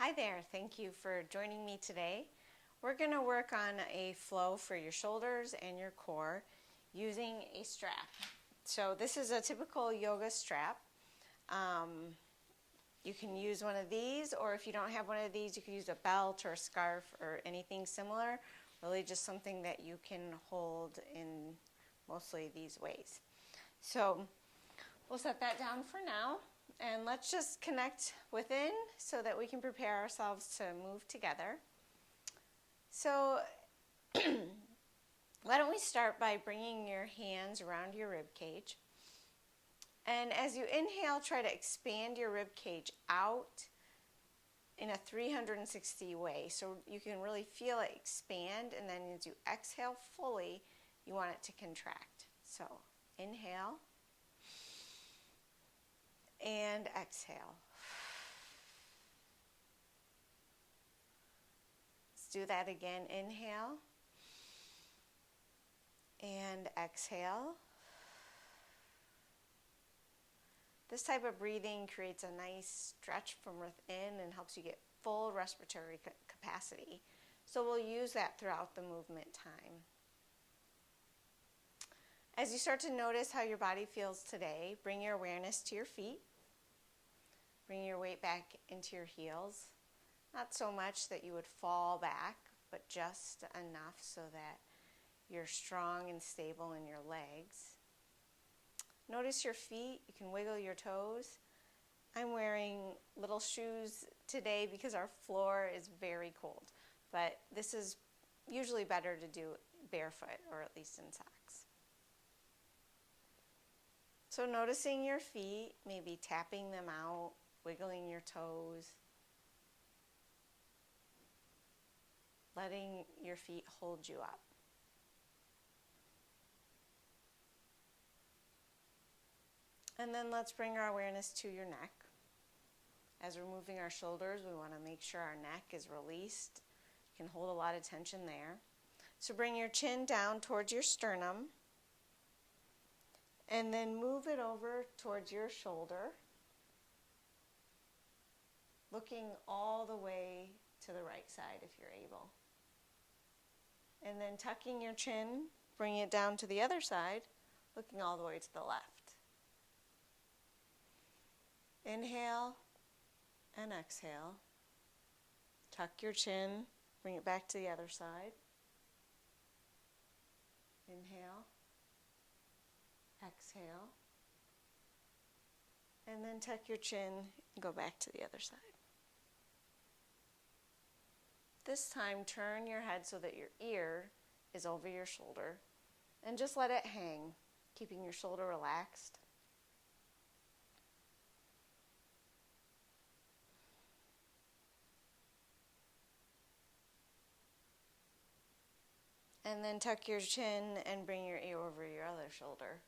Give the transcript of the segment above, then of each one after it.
Hi there, thank you for joining me today. We're going to work on a flow for your shoulders and your core using a strap. So this is a typical yoga strap. You can use one of these, or if you don't have one of these, you can use a belt or a scarf or anything similar. Really just something that you can hold in mostly these ways. So we'll set that down for now. And let's just connect within so that we can prepare ourselves to move together. So why don't we start by bringing your hands around your rib cage. And as you inhale, try to expand your rib cage out in a 360 way. So you can really feel it expand, and then as you exhale fully, you want it to contract. So inhale. And exhale. Let's do that again. Inhale and exhale. This type of breathing creates a nice stretch from within and helps you get full respiratory capacity. So we'll use that throughout the movement time. As you start to notice how your body feels today, bring your awareness to your feet. Bring your weight back into your heels. Not so much that you would fall back, but just enough so that you're strong and stable in your legs. Notice your feet. You can wiggle your toes. I'm wearing little shoes today because our floor is very cold, but this is usually better to do barefoot or at least in socks. So noticing your feet, maybe tapping them out, wiggling your toes, letting your feet hold you up. And then let's bring our awareness to your neck. As we're moving our shoulders, we want to make sure our neck is released. You can hold a lot of tension there. So bring your chin down towards your sternum, and then move it over towards your shoulder, looking all the way to the right side if you're able. And then tucking your chin, bring it down to the other side, looking all the way to the left. Inhale and exhale. Tuck your chin, bring it back to the other side. Inhale, exhale, and then tuck your chin and go back to the other side. This time, turn your head so that your ear is over your shoulder and just let it hang, keeping your shoulder relaxed. And then tuck your chin and bring your ear over your other shoulder.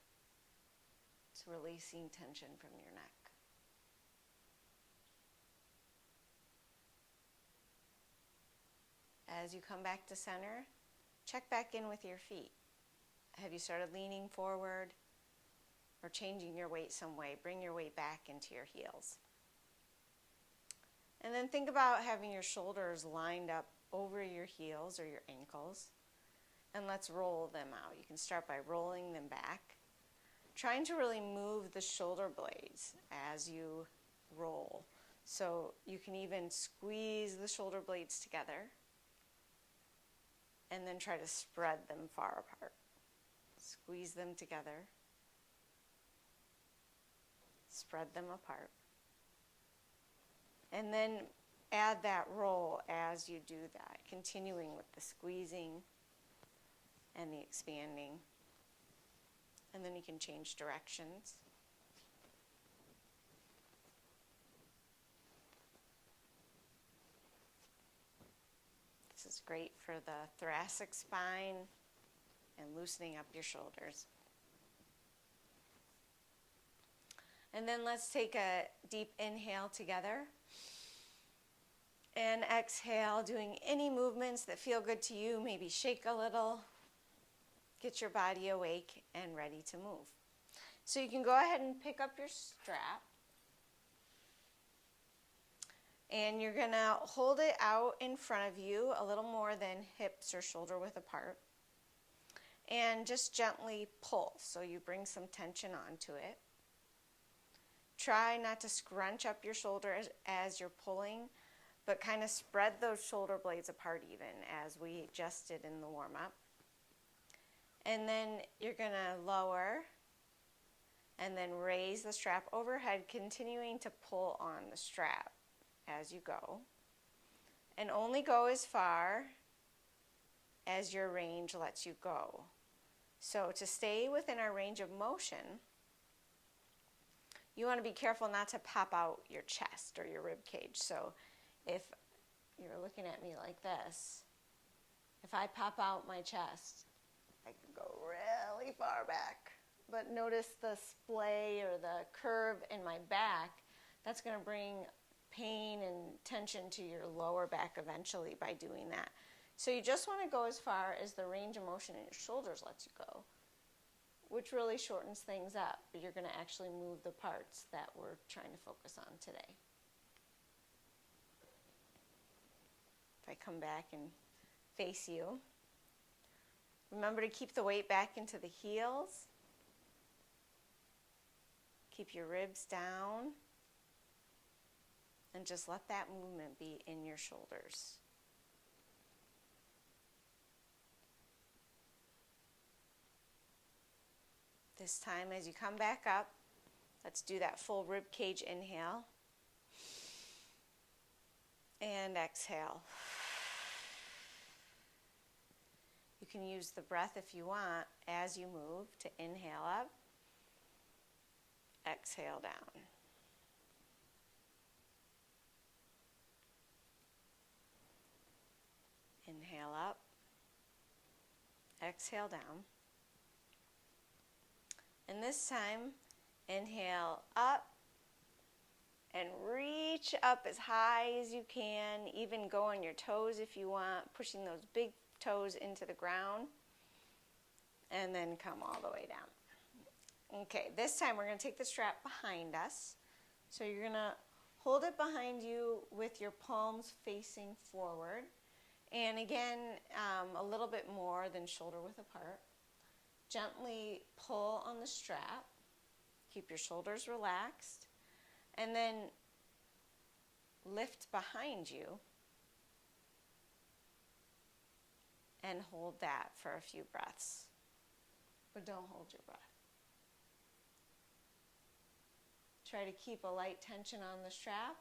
So releasing tension from your neck. As you come back to center, check back in with your feet. Have you started leaning forward or changing your weight some way? Bring your weight back into your heels. And then think about having your shoulders lined up over your heels or your ankles. And let's roll them out. You can start by rolling them back. Trying to really move the shoulder blades as you roll. So you can even squeeze the shoulder blades together and then try to spread them far apart. Squeeze them together. Spread them apart. And then add that roll as you do that, continuing with the squeezing and the expanding. And then you can change directions. This is great for the thoracic spine and loosening up your shoulders. And then let's take a deep inhale together. And exhale, doing any movements that feel good to you. Maybe shake a little. Get your body awake and ready to move. So you can go ahead and pick up your strap. And you're going to hold it out in front of you, a little more than hips or shoulder width apart. And just gently pull, so you bring some tension onto it. Try not to scrunch up your shoulders as you're pulling, but kind of spread those shoulder blades apart even, as we just did in the warm-up. And then you're going to lower and then raise the strap overhead, continuing to pull on the strap as you go. And only go as far as your range lets you go. So to stay within our range of motion, you want to be careful not to pop out your chest or your rib cage. So if you're looking at me like this, if I pop out my chest, I can go really far back. But notice the splay or the curve in my back. That's going to bring pain and tension to your lower back eventually by doing that. So you just want to go as far as the range of motion in your shoulders lets you go, which really shortens things up, but you're going to actually move the parts that we're trying to focus on today. If I come back and face you, remember to keep the weight back into the heels. Keep your ribs down, and just let that movement be in your shoulders. This time, as you come back up, let's do that full rib cage inhale and exhale. You can use the breath if you want as you move to inhale up, exhale down. Inhale up, exhale down. And this time, inhale up and reach up as high as you can. Even go on your toes if you want, pushing those big toes into the ground. And then come all the way down. Okay, this time we're going to take the strap behind us. So you're going to hold it behind you with your palms facing forward. And again, a little bit more than shoulder width apart. Gently pull on the strap. Keep your shoulders relaxed. And then lift behind you. And hold that for a few breaths. But don't hold your breath. Try to keep a light tension on the strap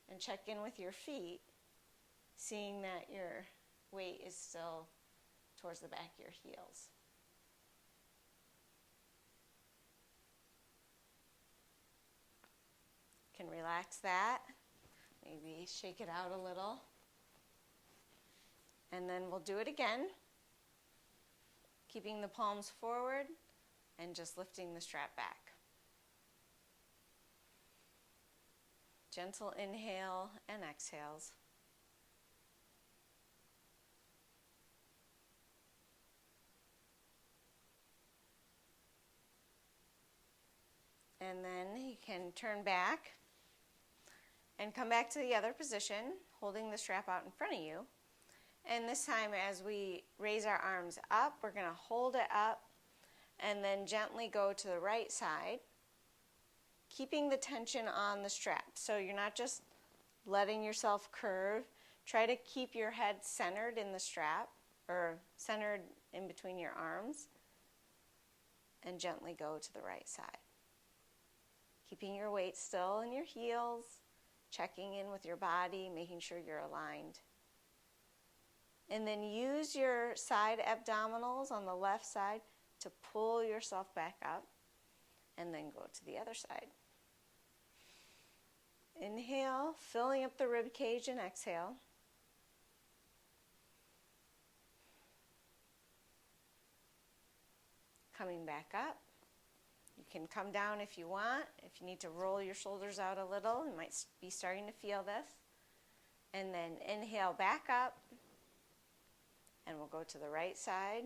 and check in with your feet, seeing that your weight is still towards the back of your heels. You can relax that, maybe shake it out a little, and then we'll do it again, keeping the palms forward and just lifting the strap back. Gentle inhale and exhales. And then you can turn back and come back to the other position, holding the strap out in front of you. And this time, as we raise our arms up, we're going to hold it up and then gently go to the right side, keeping the tension on the strap. So you're not just letting yourself curve. Try to keep your head centered in the strap, or centered in between your arms, and gently go to the right side. Keeping your weight still in your heels, checking in with your body, making sure you're aligned. And then use your side abdominals on the left side to pull yourself back up, and then go to the other side. Inhale, filling up the rib cage, and exhale. Coming back up. You can come down if you want. If you need to roll your shoulders out a little, you might be starting to feel this. And then inhale back up, and we'll go to the right side.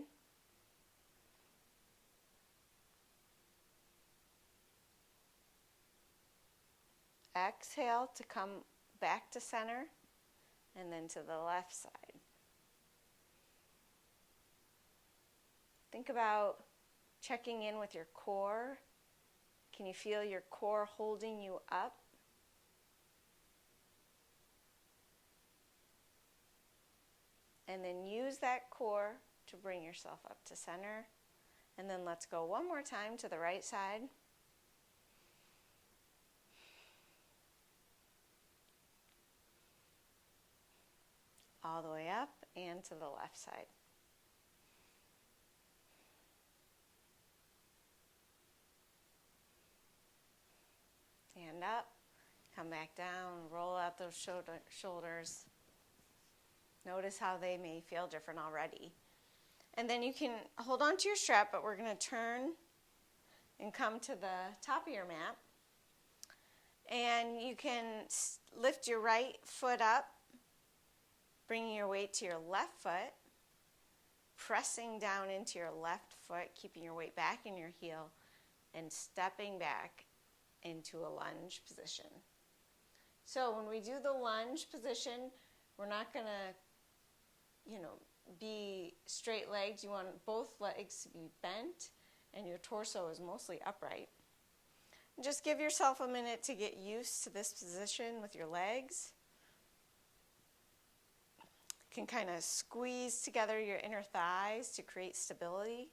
Exhale to come back to center, and then to the left side. Think about checking in with your core. Can you feel your core holding you up? And then use that core to bring yourself up to center. And then let's go one more time to the right side. All the way up and to the left side. Stand up, come back down, roll out those shoulders. Notice how they may feel different already. And then you can hold on to your strap, but we're going to turn and come to the top of your mat. And you can lift your right foot up, bringing your weight to your left foot, pressing down into your left foot, keeping your weight back in your heel, and stepping back into a lunge position. So when we do the lunge position, we're not going to, be straight legs. You want both legs to be bent, and your torso is mostly upright. Just give yourself a minute to get used to this position with your legs. You can kind of squeeze together your inner thighs to create stability.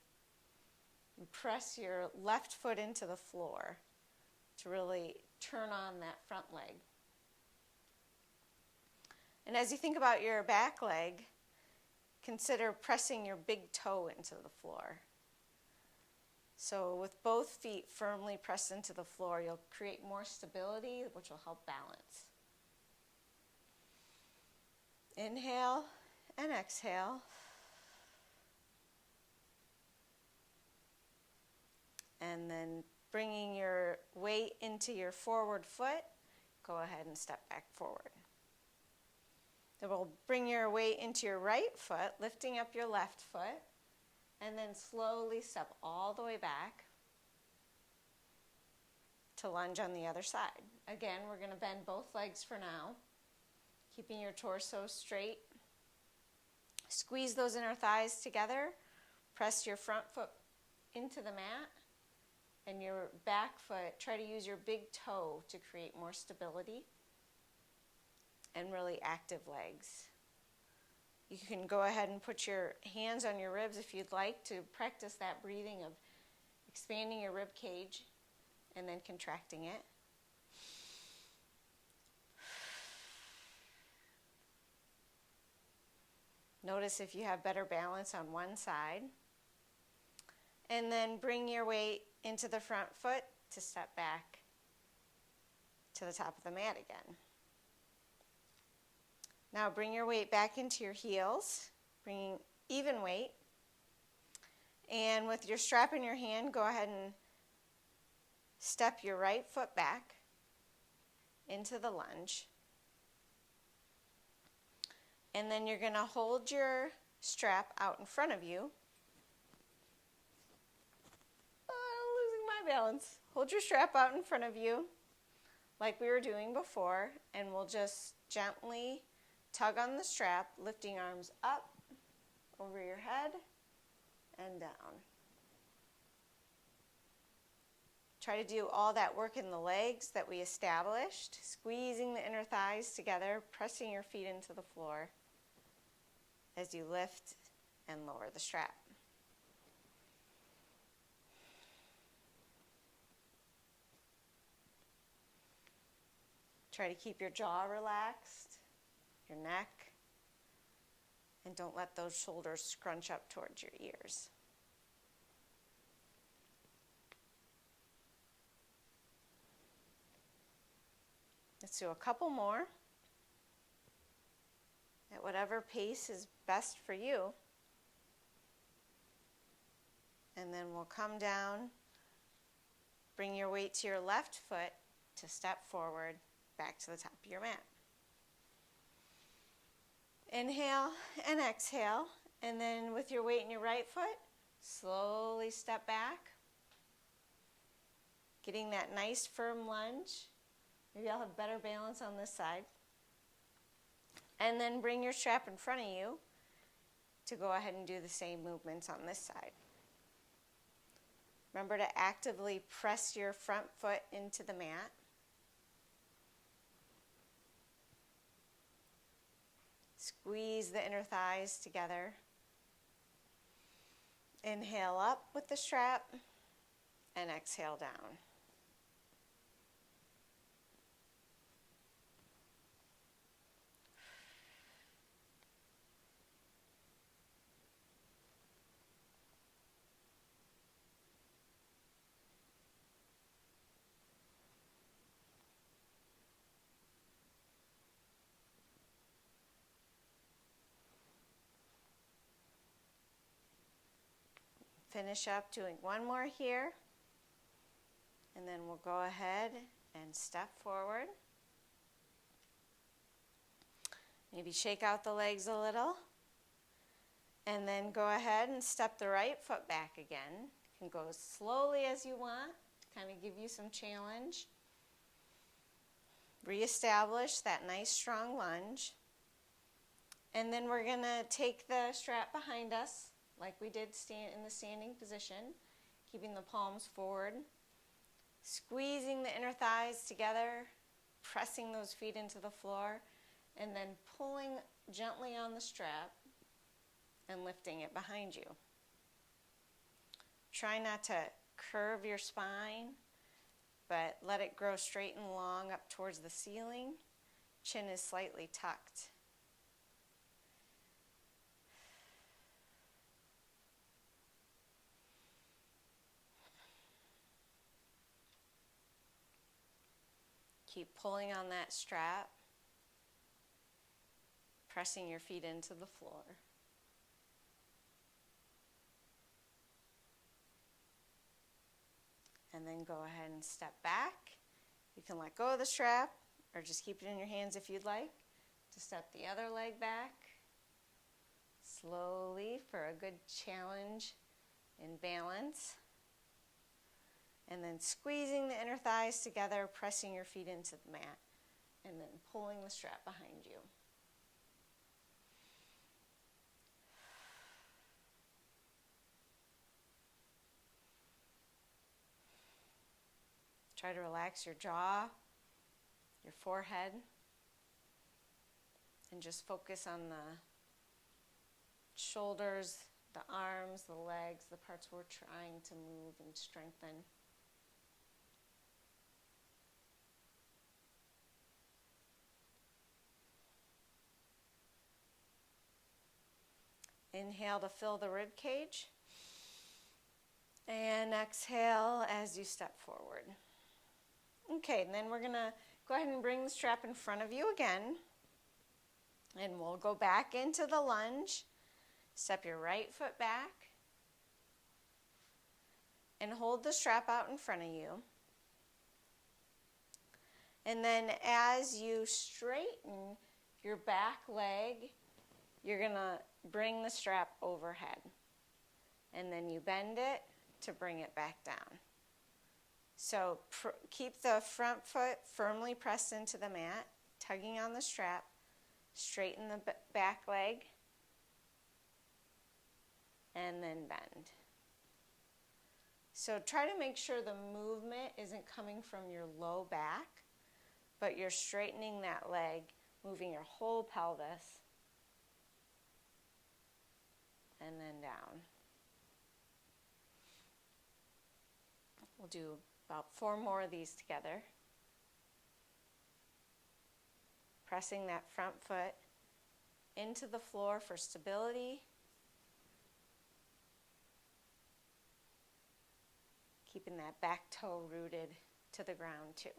And press your left foot into the floor to really turn on that front leg. And as you think about your back leg, consider pressing your big toe into the floor. So with both feet firmly pressed into the floor, you'll create more stability, which will help balance. Inhale and exhale. And then bringing your weight into your forward foot, go ahead and step back forward. Then we'll bring your weight into your right foot, lifting up your left foot, and then slowly step all the way back to lunge on the other side. Again, we're going to bend both legs for now, keeping your torso straight. Squeeze those inner thighs together. Press your front foot into the mat, and your back foot, try to use your big toe to create more stability and really active legs. You can go ahead and put your hands on your ribs if you'd like to practice that breathing of expanding your rib cage and then contracting it. Notice if you have better balance on one side. And then bring your weight into the front foot to step back to the top of the mat again. Now bring your weight back into your heels, bringing even weight. And with your strap in your hand, go ahead and step your right foot back into the lunge. And then you're going to hold your strap out in front of you. Balance. Hold your strap out in front of you like we were doing before, and we'll just gently tug on the strap, lifting arms up over your head and down. Try to do all that work in the legs that we established, squeezing the inner thighs together, pressing your feet into the floor as you lift and lower the strap. Try to keep your jaw relaxed, your neck, and don't let those shoulders scrunch up towards your ears. Let's do a couple more at whatever pace is best for you. And then we'll come down, bring your weight to your left foot to step forward, back to the top of your mat. Inhale and exhale, and then with your weight in your right foot, slowly step back, getting that nice firm lunge. Maybe I'll have better balance on this side. And then bring your strap in front of you to go ahead and do the same movements on this side. Remember to actively press your front foot into the mat. Squeeze the inner thighs together. Inhale up with the strap and exhale down. Finish up doing one more here, and then we'll go ahead and step forward. Maybe shake out the legs a little, and then go ahead and step the right foot back again. You can go as slowly as you want to kind of give you some challenge. Reestablish that nice strong lunge, and then we're going to take the strap behind us like we did in the standing position, keeping the palms forward, squeezing the inner thighs together, pressing those feet into the floor, and then pulling gently on the strap and lifting it behind you. Try not to curve your spine, but let it grow straight and long up towards the ceiling. Chin is slightly tucked. Keep pulling on that strap, pressing your feet into the floor. And then go ahead and step back. You can let go of the strap or just keep it in your hands if you'd like. To step the other leg back slowly for a good challenge in balance. And then squeezing the inner thighs together, pressing your feet into the mat, and then pulling the strap behind you. Try to relax your jaw, your forehead, and just focus on the shoulders, the arms, the legs, the parts we're trying to move and strengthen. Inhale to fill the rib cage, and exhale as you step forward. Okay, and then we're going to go ahead and bring the strap in front of you again, and we'll go back into the lunge. Step your right foot back, and hold the strap out in front of you. And then as you straighten your back leg, you're going to bring the strap overhead. And then you bend it to bring it back down. So keep the front foot firmly pressed into the mat, tugging on the strap. Straighten the back leg. And then bend. So try to make sure the movement isn't coming from your low back, but you're straightening that leg, moving your whole pelvis. And then down. We'll do about 4 more of these together. Pressing that front foot into the floor for stability. Keeping that back toe rooted to the ground too.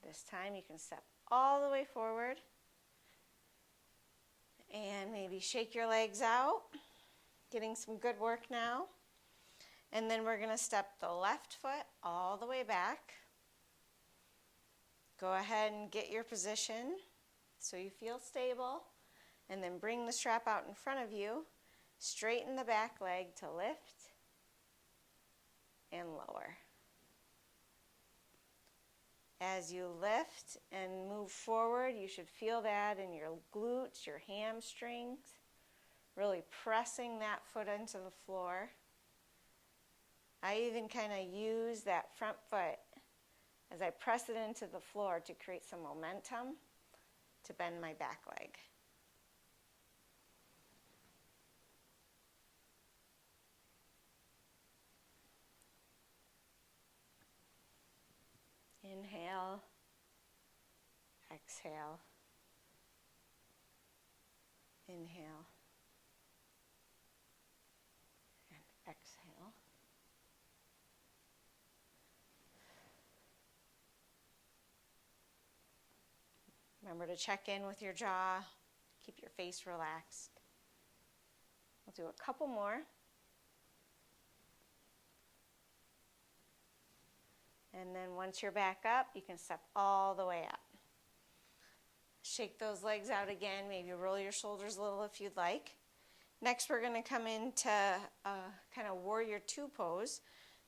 This time you can step all the way forward and maybe shake your legs out, getting some good work now. And then we're going to step the left foot all the way back. Go ahead and get your position so you feel stable, and then bring the strap out in front of you Straighten the back leg to lift and lower. As you lift and move forward, you should feel that in your glutes, your hamstrings, really pressing that foot into the floor. I even kind of use that front foot as I press it into the floor to create some momentum to bend my back leg. Inhale, exhale, inhale, and exhale. Remember to check in with your jaw, keep your face relaxed. We'll do a couple more. And then once you're back up, you can step all the way up. Shake those legs out again. Maybe roll your shoulders a little if you'd like. Next, we're going to come into kind of warrior two pose.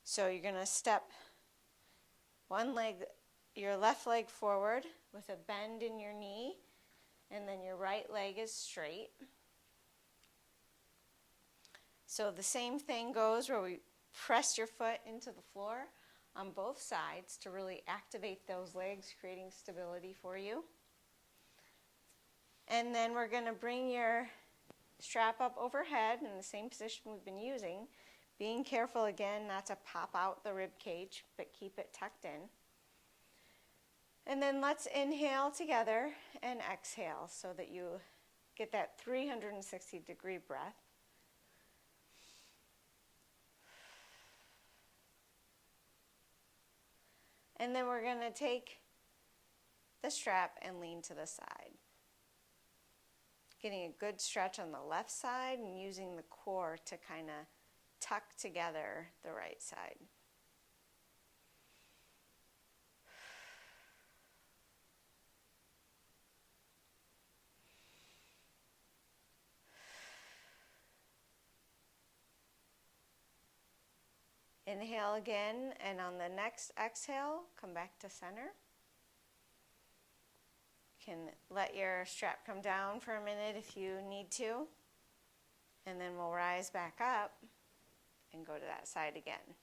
So you're going to step one leg, your left leg forward with a bend in your knee, and then your right leg is straight. So the same thing goes where we press your foot into the floor on both sides to really activate those legs, creating stability for you. And then we're going to bring your strap up overhead in the same position we've been using, being careful again not to pop out the rib cage, but keep it tucked in. And then let's inhale together and exhale so that you get that 360-degree breath. And then we're going to take the strap and lean to the side. Getting a good stretch on the left side and using the core to kind of tuck together the right side. Inhale again, and on the next exhale, come back to center. You can let your strap come down for a minute if you need to, and then we'll rise back up and go to that side again.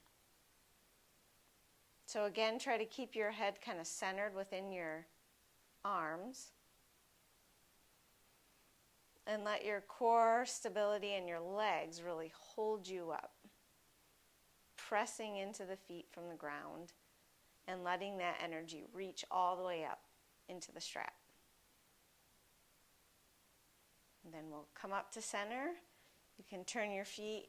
So again, try to keep your head kind of centered within your arms, and let your core stability and your legs really hold you up. Pressing into the feet from the ground and letting that energy reach all the way up into the strap. And then we'll come up to center. You can turn your feet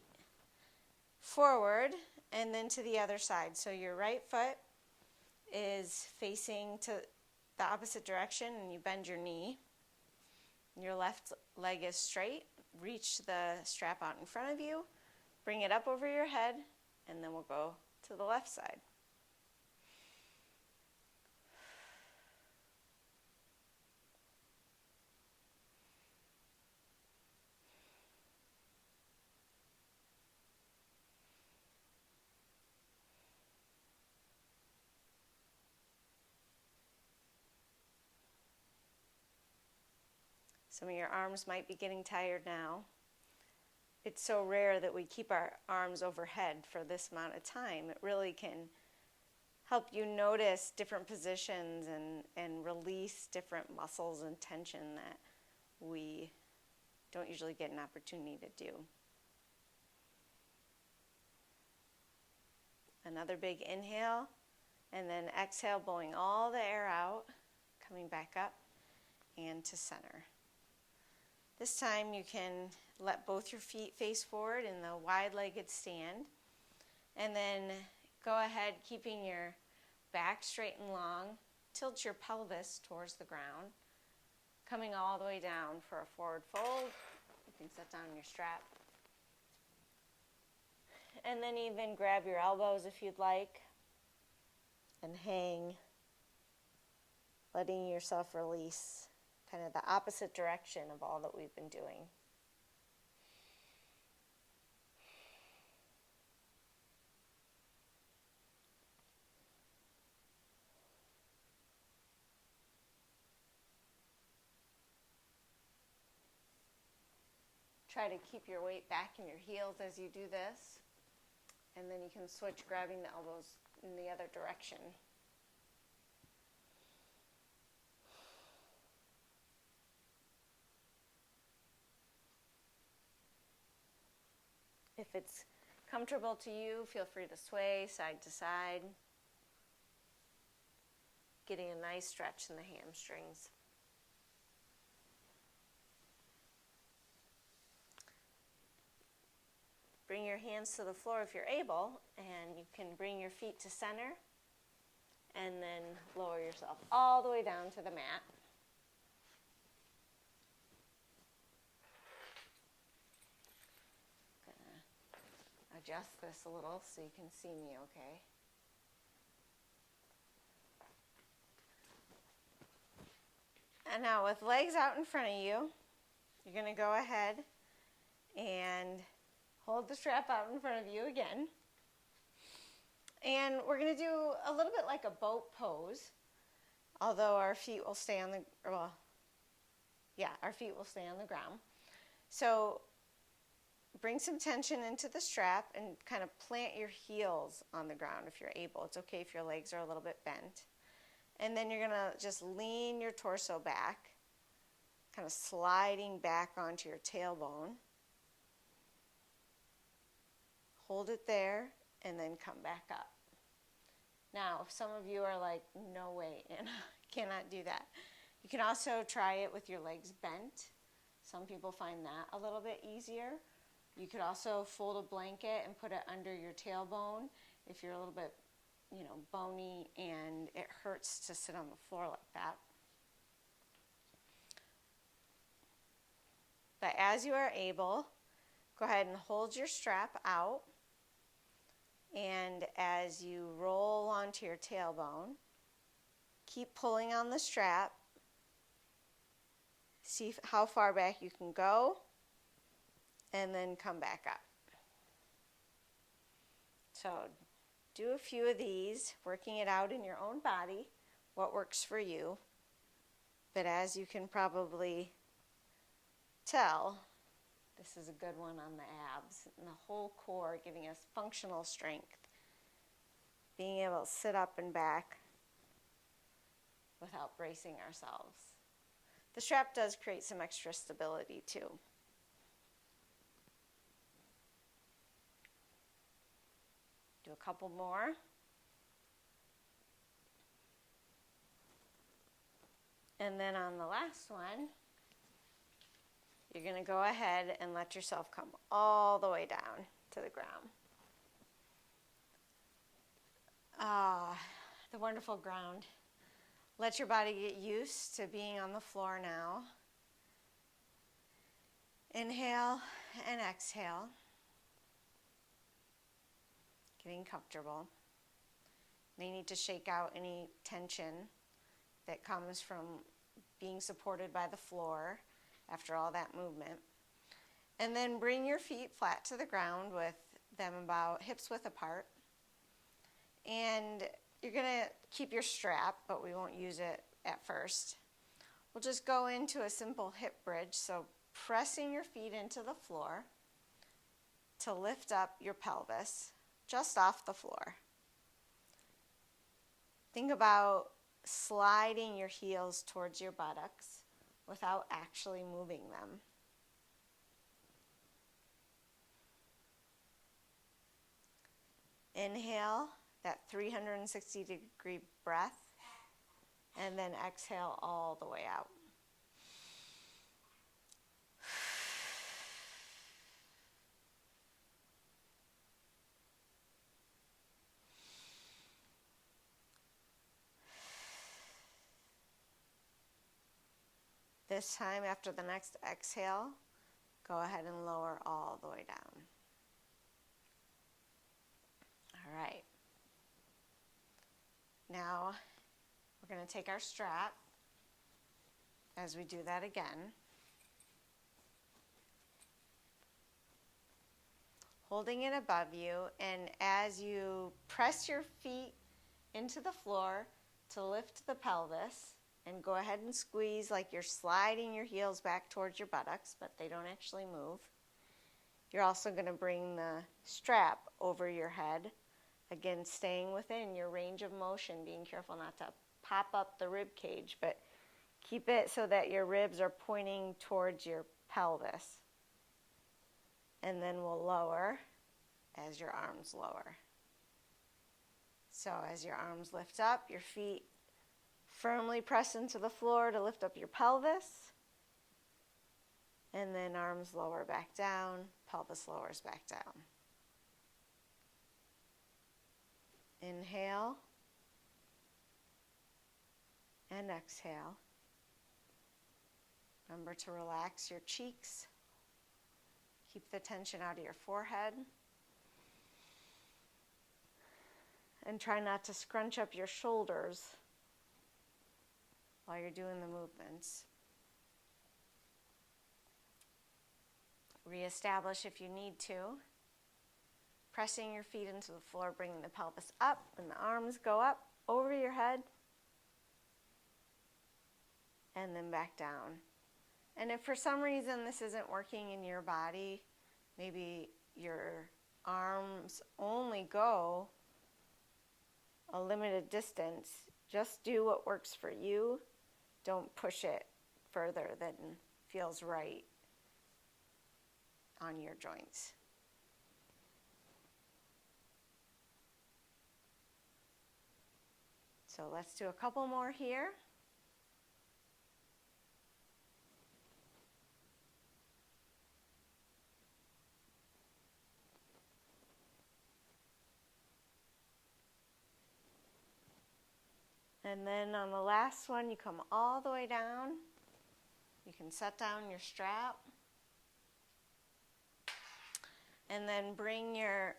forward and then to the other side. So your right foot is facing to the opposite direction and you bend your knee. Your left leg is straight. Reach the strap out in front of you. Bring it up over your head. And then we'll go to the left side. Some of your arms might be getting tired now. It's so rare that we keep our arms overhead for this amount of time. It really can help you notice different positions and release different muscles and tension that we don't usually get an opportunity to do. Another big inhale, and then exhale, blowing all the air out, coming back up and to center. This time you can let both your feet face forward in the wide-legged stand. And then go ahead, keeping your back straight and long. Tilt your pelvis towards the ground. Coming all the way down for a forward fold. You can set down your strap. And then even grab your elbows if you'd like. And hang. Letting yourself release. Kind of the opposite direction of all that we've been doing. Try to keep your weight back in your heels as you do this. And then you can switch, grabbing the elbows in the other direction. If it's comfortable to you, feel free to sway side to side, getting a nice stretch in the hamstrings. Bring your hands to the floor if you're able, and you can bring your feet to center, and then lower yourself all the way down to the mat. Adjust this a little so you can see me okay. And now with legs out in front of you, you're going to go ahead and hold the strap out in front of you again. And we're going to do a little bit like a boat pose, although our feet will stay on the, our feet will stay on the ground. So bring some tension into the strap and kind of plant your heels on the ground if you're able. It's okay if your legs are a little bit bent. And then you're going to just lean your torso back, kind of sliding back onto your tailbone. Hold it there and then come back up. Now, if some of you are like, no way, Anna, cannot do that. You can also try it with your legs bent. Some people find that a little bit easier. You could also fold a blanket and put it under your tailbone if you're a little bit, bony and it hurts to sit on the floor like that. But as you are able, go ahead and hold your strap out. And as you roll onto your tailbone, keep pulling on the strap. See how far back you can go. And then come back up. So do a few of these, working it out in your own body, what works for you. But as you can probably tell, this is a good one on the abs and the whole core, giving us functional strength. Being able to sit up and back without bracing ourselves. The strap does create some extra stability too. Do a couple more. And then on the last one, you're going to go ahead and let yourself come all the way down to the ground. The wonderful ground. Let your body get used to being on the floor now. Inhale and exhale. Getting comfortable. May need to shake out any tension that comes from being supported by the floor after all that movement. And then bring your feet flat to the ground with them about hips width apart. And you're going to keep your strap, but we won't use it at first. We'll just go into a simple hip bridge, so pressing your feet into the floor to lift up your pelvis just off the floor. Think about sliding your heels towards your buttocks without actually moving them. Inhale, that 360-degree breath, and then exhale all the way out. This time, after the next exhale, go ahead and lower all the way down. All right. Now, we're going to take our strap as we do that again. Holding it above you, and as you press your feet into the floor to lift the pelvis, and go ahead and squeeze like you're sliding your heels back towards your buttocks, but they don't actually move. You're also going to bring the strap over your head. Again, staying within your range of motion, being careful not to pop up the rib cage, but keep it so that your ribs are pointing towards your pelvis. And then we'll lower as your arms lower. So as your arms lift up, your feet firmly press into the floor to lift up your pelvis. And then arms lower back down, pelvis lowers back down. Inhale and exhale. Remember to relax your cheeks. Keep the tension out of your forehead. And try not to scrunch up your shoulders while you're doing the movements. Reestablish if you need to. Pressing your feet into the floor, bringing the pelvis up, and the arms go up over your head. And then back down. And if for some reason this isn't working in your body, maybe your arms only go a limited distance, just do what works for you. Don't push it further than feels right on your joints. So let's do a couple more here. And then on the last one, you come all the way down. You can set down your strap. And then bring your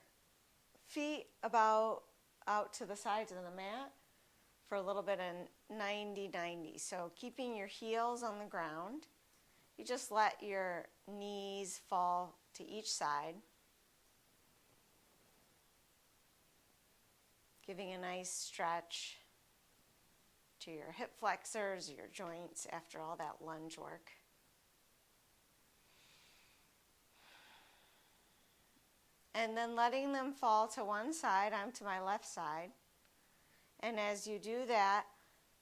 feet about out to the sides of the mat for a little bit of 90-90. So keeping your heels on the ground. You just let your knees fall to each side. Giving a nice stretch to your hip flexors, your joints after all that lunge work. And then letting them fall to one side. I'm to my left side. And as you do that,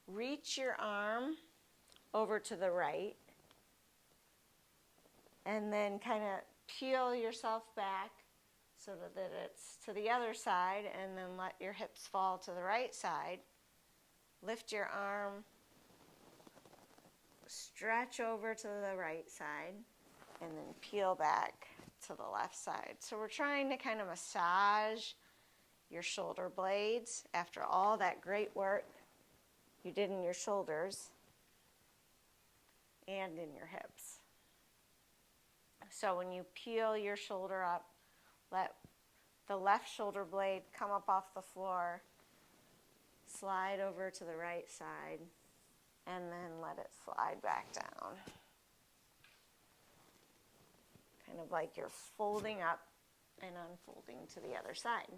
reach your arm over to the right. And then kind of peel yourself back so that it's to the other side. And then let your hips fall to the right side. Lift your arm. Stretch over to the right side. And then peel back to the left side. So we're trying to kind of massage your shoulder blades after all that great work you did in your shoulders and in your hips. So when you peel your shoulder up, let the left shoulder blade come up off the floor, slide over to the right side, and then let it slide back down. Kind of like you're folding up and unfolding to the other side.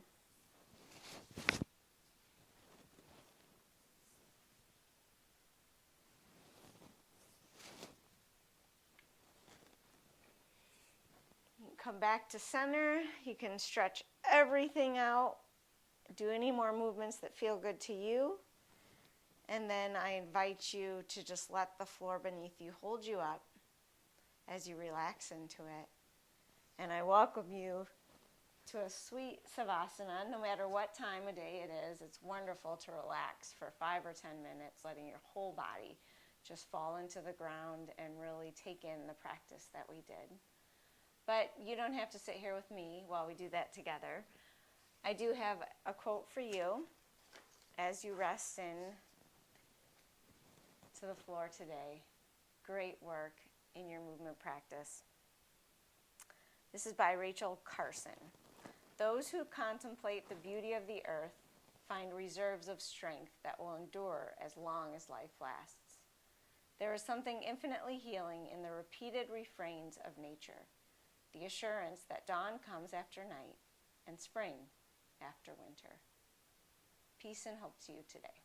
You can come back to center. You can stretch everything out. Do any more movements that feel good to you. And then I invite you to just let the floor beneath you hold you up as you relax into it. And I welcome you to a sweet savasana, no matter what time of day it is. It's wonderful to relax for 5 or 10 minutes, letting your whole body just fall into the ground and really take in the practice that we did. But you don't have to sit here with me while we do that together. I do have a quote for you as you rest in to the floor today. Great work in your movement practice. This is by Rachel Carson. Those who contemplate the beauty of the earth find reserves of strength that will endure as long as life lasts. There is something infinitely healing in the repeated refrains of nature, the assurance that dawn comes after night and spring after winter. Peace and hope to you today.